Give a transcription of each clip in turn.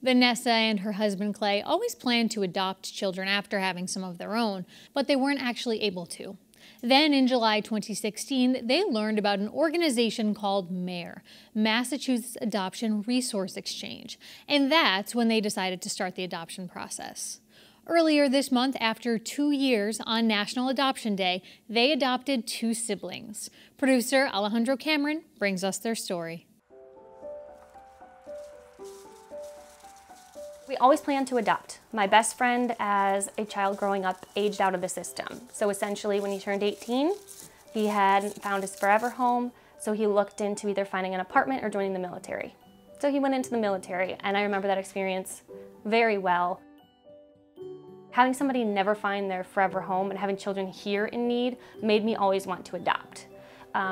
Vanessa and her husband Clay always planned to adopt children after having some of their own, but they weren't actually able to. Then in July 2016, they learned about an organization called M.A.R.E, Massachusetts Adoption Recourse Exchange, and that's when they decided to start the adoption process. Earlier this month, after 2 years on National Adoption Day, they adopted 2 siblings. Producer Alejandro Cameron brings us their story. We always planned to adopt. My best friend, as a child growing up, aged out of the system. So essentially, when he turned 18, he hadn't found his forever home, so he looked into either finding an apartment or joining the military. So he went into the military, and I remember that experience very well. Having somebody never find their forever home and having children here in need made me always want to adopt.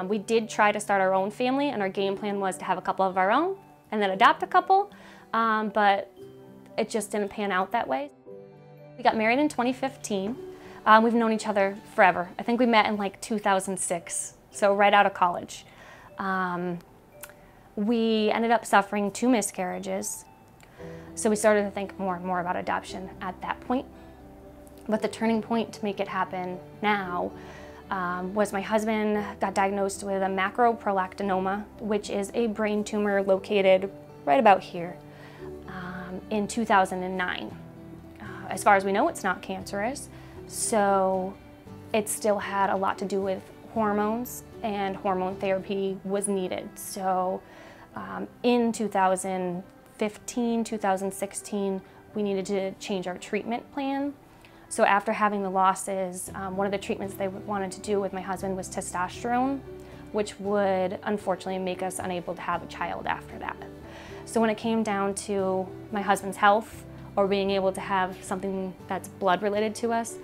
We did try to start our own family, and our game plan was to have a couple of our own and then adopt a couple, but it just didn't pan out that way. We got married in 2015. We've known each other forever. I think we met in like 2006, so right out of college. We ended up suffering 2 miscarriages, so we started to think more and more about adoption at that point. But the turning point to make it happen now was my husband got diagnosed with a macroprolactinoma, which is a brain tumor located right about here. In 2009. As far as we know, it's not cancerous, so it still had a lot to do with hormones, and hormone therapy was needed. So in 2015, 2016, we needed to change our treatment plan. So after having the losses, one of the treatments they wanted to do with my husband was testosterone, which would unfortunately make us unable to have a child after that. So when it came down to my husband's health or being able to have something that's blood related to us,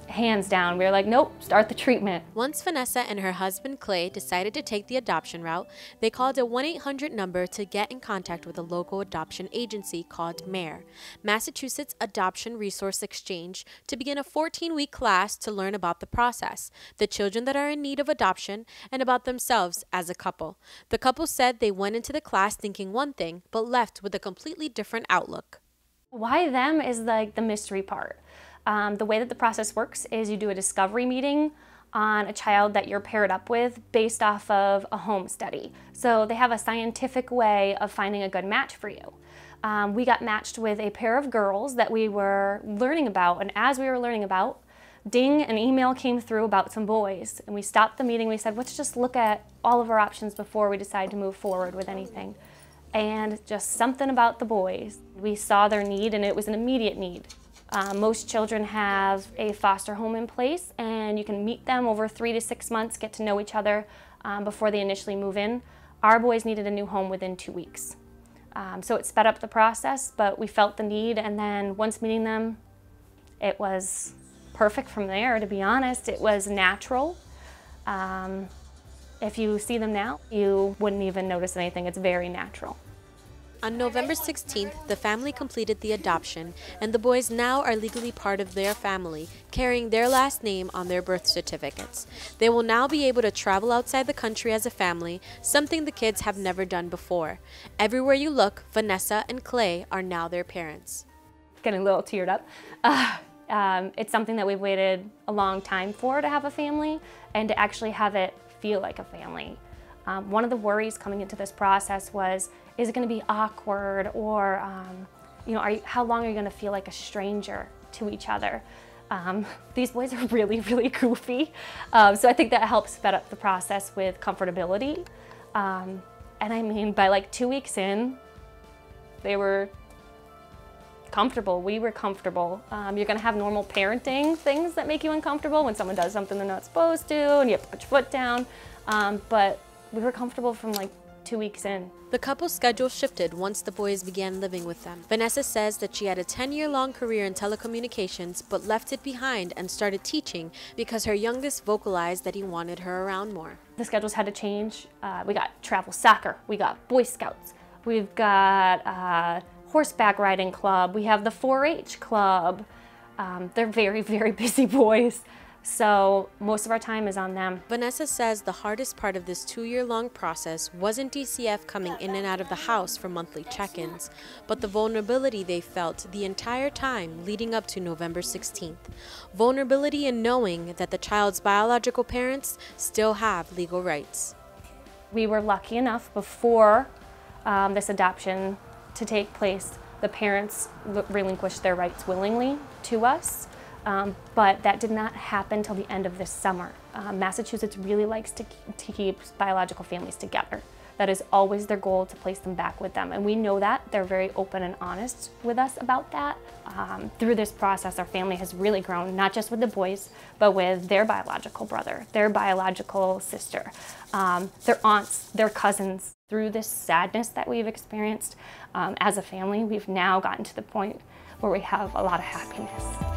hands down, we were like, nope, start the treatment. Once Vanessa and her husband Clay decided to take the adoption route, they called a 1-800 number to get in contact with a local adoption agency called M.A.R.E, Massachusetts Adoption Recourse Exchange, to begin a 14-week class to learn about the process, the children that are in need of adoption, and about themselves as a couple. The couple said they went into the class thinking one thing, but left with a completely different outlook. Why them is like the mystery part. The way that the process works is you do a discovery meeting on a child that you're paired up with based off of a home study. So they have a scientific way of finding a good match for you. We got matched with a pair of girls that we were learning about, and as we were learning about, ding, an email came through about some boys, and we stopped the meeting. We said, let's just look at all of our options before we decide to move forward with anything. And just something about the boys. We saw their need, and it was an immediate need. Most children have a foster home in place, and you can meet them over 3 to 6 months, get to know each other before they initially move in. Our boys needed a new home within 2 weeks. So it sped up the process, but we felt the need, and then once meeting them, it was perfect from there, to be honest. It was natural. If you see them now, you wouldn't even notice anything. It's very natural. On November 16th, the family completed the adoption, and the boys now are legally part of their family, carrying their last name on their birth certificates. They will now be able to travel outside the country as a family, something the kids have never done before. Everywhere you look, Vanessa and Clay are now their parents. Getting a little teared up. It's something that we've waited a long time for, to have a family and to actually have it feel like a family. One of the worries coming into this process was, is it going to be awkward, or how long are you going to feel like a stranger to each other? These boys are really, really goofy, so I think that helps sped up the process with comfortability. And I mean, by like 2 weeks in, they were comfortable. We were comfortable. You're going to have normal parenting things that make you uncomfortable when someone does something they're not supposed to, and you have to put your foot down. But we were comfortable from like 2 weeks in. The couple's schedule shifted once the boys began living with them. Vanessa says that she had a 10-year-long career in telecommunications, but left it behind and started teaching because her youngest vocalized that he wanted her around more. The schedules had to change. We got travel soccer, we got Boy Scouts, we've got horseback riding club, we have the 4-H club. They're very, very busy boys. So most of our time is on them. Vanessa says the hardest part of this 2-year-long process wasn't DCF coming in and out of the house for monthly check-ins, but the vulnerability they felt the entire time leading up to November 16th. Vulnerability in knowing that the child's biological parents still have legal rights. We were lucky enough before this adoption to take place, the parents relinquished their rights willingly to us. But that did not happen till the end of this summer. Massachusetts really likes to keep biological families together. That is always their goal, to place them back with them. And we know that. They're very open and honest with us about that. Through this process, our family has really grown, not just with the boys, but with their biological brother, their biological sister, their aunts, their cousins. Through this sadness that we've experienced as a family, we've now gotten to the point where we have a lot of happiness.